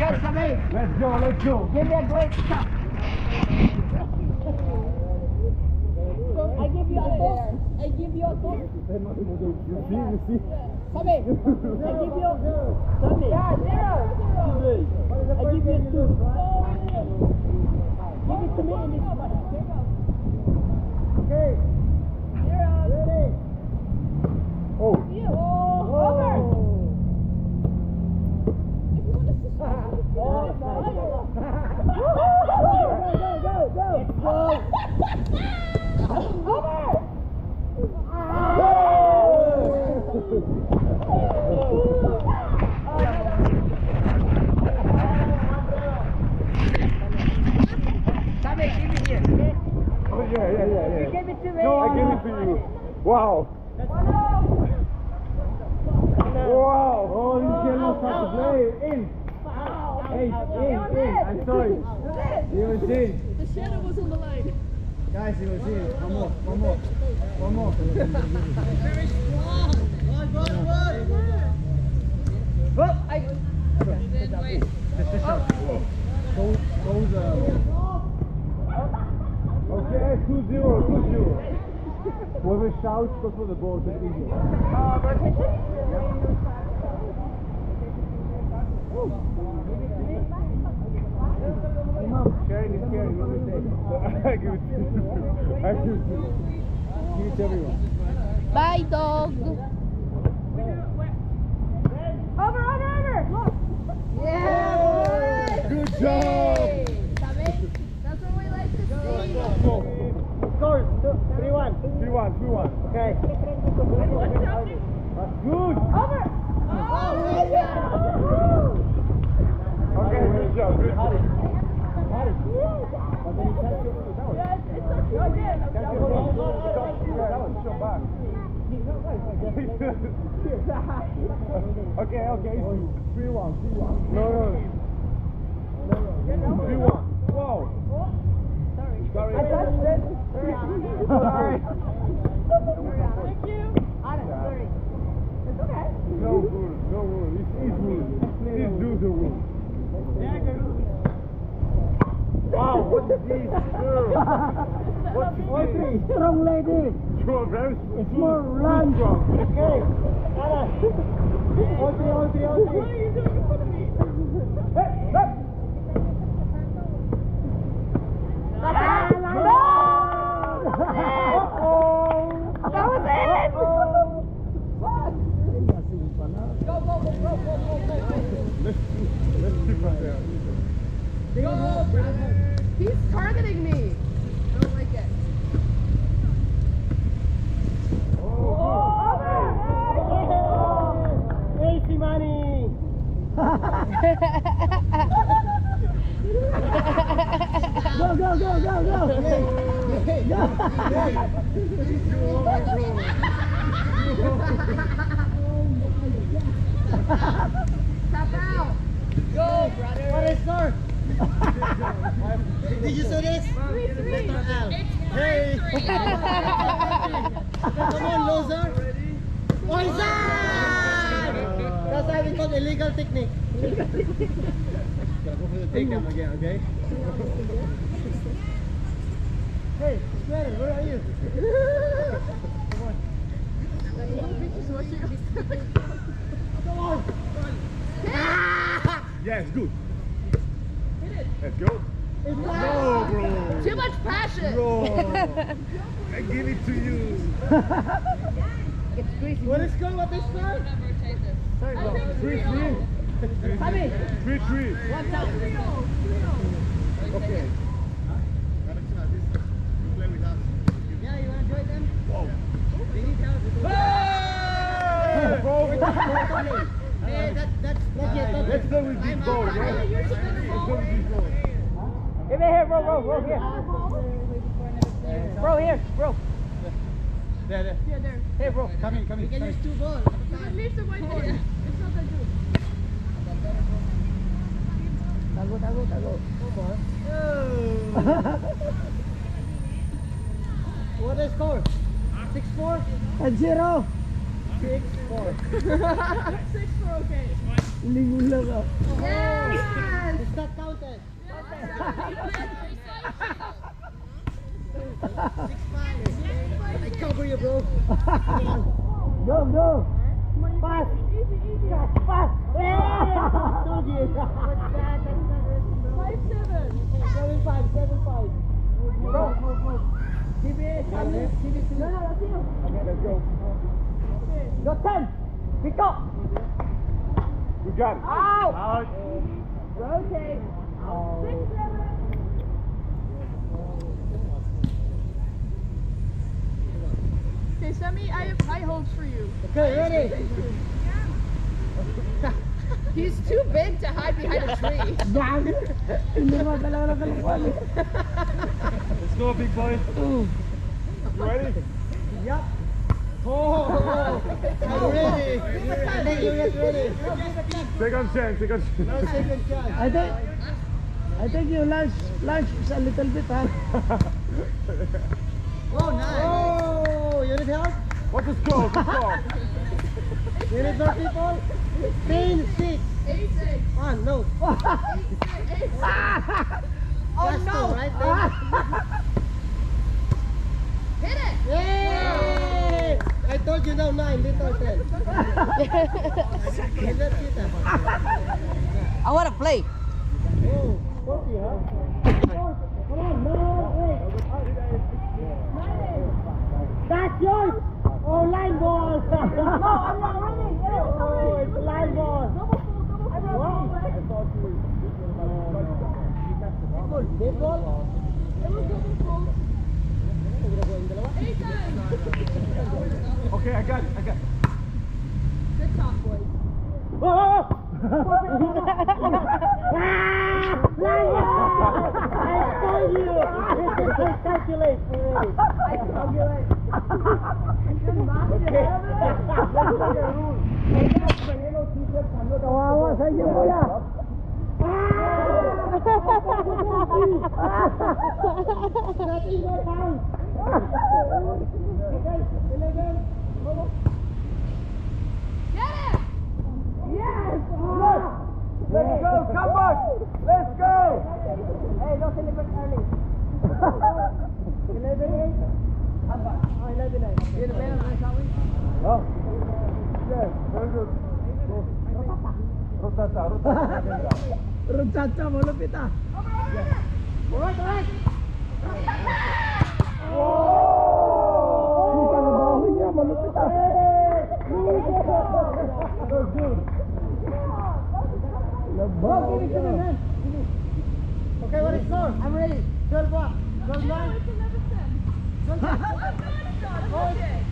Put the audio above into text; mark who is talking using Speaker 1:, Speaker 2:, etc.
Speaker 1: Let's go, let's go.
Speaker 2: Give me a great shot. I give you a toss. I give you a toss.
Speaker 1: You see?
Speaker 2: Come here. I give you a Tommy. Yeah, 0. I give you a 2. Give it to me in this one. Okay. 0. Ready.
Speaker 1: Oh.
Speaker 2: Over.
Speaker 1: Yeah.
Speaker 2: You gave it to me.
Speaker 1: No, I gave it to you. Wow. Wow. Oh, this kid knows how to play. In. In. I'm sorry. He was in.
Speaker 2: The shadow was on the line.
Speaker 1: Guys, he was in. One more.
Speaker 2: Very strong.
Speaker 1: What?
Speaker 2: Wait.
Speaker 1: Just a shot. Okay, 2-0. Whoever shouts goes for the ball, it's easier.
Speaker 2: Rotation?
Speaker 1: Sharing is caring, what do you say? I give it to you. Give it to everyone.
Speaker 2: Bye, dog. Over. Look. Yeah.
Speaker 1: Good job.
Speaker 2: That's what we like to see.
Speaker 1: Score 3-1. Okay. That's good.
Speaker 2: Over.
Speaker 1: Okay, good job. Good. Okay, 3-1. No. 3-1. Wow. Sorry.
Speaker 2: I touched it.
Speaker 1: Sorry.
Speaker 2: Thank you. Sorry. It's okay.
Speaker 1: No rule. It's rule. Please do the rule. Wow, what is this? What's this?
Speaker 3: Strong lady.
Speaker 1: Strong, very
Speaker 3: It's more lunge.
Speaker 1: strong.
Speaker 3: Okay.
Speaker 2: What are you doing in front of me? That was it! Go.
Speaker 1: Let's keep right there.
Speaker 2: Go, brother. He's targeting me. I don't like it.
Speaker 3: Easy money.
Speaker 2: Tap out. Go, brother.
Speaker 3: What is score? Did you see this?
Speaker 2: 3-3.
Speaker 3: Hey. Come on, loser. Poison! That's how we call illegal technique.
Speaker 1: Take them again, okay?
Speaker 3: Hey, Sweater, where are you? Come on.
Speaker 1: Yes, good.
Speaker 2: Hit it.
Speaker 1: Let's go.
Speaker 3: It's
Speaker 1: No, bro.
Speaker 2: Too much passion.
Speaker 1: No. I give it to you.
Speaker 2: It's greasy.
Speaker 3: What is score? What is score?
Speaker 2: Sorry, bro.
Speaker 1: 3-3.
Speaker 2: Tommy.
Speaker 1: 3-3.
Speaker 2: What's up?
Speaker 1: Okay.
Speaker 3: Yeah, you want to join them?
Speaker 1: Wow.
Speaker 3: They need help.
Speaker 1: Hey, bro.
Speaker 3: Hey, that's not yet.
Speaker 1: Let's go with this ball, yeah? Let's go with this ball.
Speaker 2: Give me here, bro, here. Bro, here, bro.
Speaker 1: There.
Speaker 2: Yeah, there.
Speaker 1: Hey, bro. Come in.
Speaker 3: You can use 2 balls.
Speaker 2: Leave the whiteboard. It's not that good.
Speaker 3: Tago. What is score? 6-4?
Speaker 2: 0.
Speaker 3: 6-4.
Speaker 2: 6-4, okay.
Speaker 3: Lingon lang ah.
Speaker 2: Yeah!
Speaker 3: I cover you, bro.
Speaker 2: Go, go.
Speaker 3: Pass. Pass. Hey! Told you. What's that? That's not racing, bro. 7-5, 7-5.
Speaker 1: Go.
Speaker 3: Give it. Give it to me. No, that's you.
Speaker 1: Okay, let's go.
Speaker 2: Go 10. Pick up.
Speaker 1: We got it.
Speaker 2: Out.
Speaker 1: Out.
Speaker 3: Rotate. 6-7.
Speaker 4: Okay, Sammy, I have high hopes for you.
Speaker 3: Okay, ready?
Speaker 4: He's too big to hide behind a tree.
Speaker 2: Gago. Hindi mo dalawa na kalikuan.
Speaker 1: Let's go, big boy. You ready?
Speaker 3: Yup. Oh, I'm ready. I think you're not ready.
Speaker 1: Second chance, second chance.
Speaker 3: No second chance.
Speaker 2: I think you lunch is a little bit hard.
Speaker 3: Oh, nice. Oh, you need help?
Speaker 1: What's the score? What's the score?
Speaker 3: You need more people? 10-6. 1, no.
Speaker 4: Oh
Speaker 3: That's
Speaker 4: no!
Speaker 3: two, right there.
Speaker 4: Hit it!
Speaker 3: Yay! I told you no 9, little 10. Is that kita?
Speaker 2: I want to play.
Speaker 3: Oh, 40, huh? Come on, no, wait. That's yours! Oh, line ball! No, I'm not winning! Oh, it's line ball! Dead ball?
Speaker 1: Okay, I got it.
Speaker 4: Good talk, boys.
Speaker 3: Oh! I told you! Calculate already.
Speaker 4: I calculate.
Speaker 2: Kawawa sa inyo, kuya.
Speaker 3: That is your house! Okay, 11.
Speaker 4: Get it!
Speaker 3: Yes!
Speaker 1: Let's go, come on! Let's go!
Speaker 3: Hey, don't celebrate early. 11-8? Oh, 11-8. You're the man of the shall we?
Speaker 1: Oh. Yes, very good. Rotata.
Speaker 2: Ruchacha, malupit ah.
Speaker 3: Alright, alright.
Speaker 2: Yung panabaho niya, malupit ah.
Speaker 1: That's good.
Speaker 2: Labaho
Speaker 3: Give it to me,
Speaker 2: niya.
Speaker 3: man. Okay, what is score? I'm ready. 12 what? 12 9?
Speaker 4: It's 11-10. Oh my god, it's not. Okay.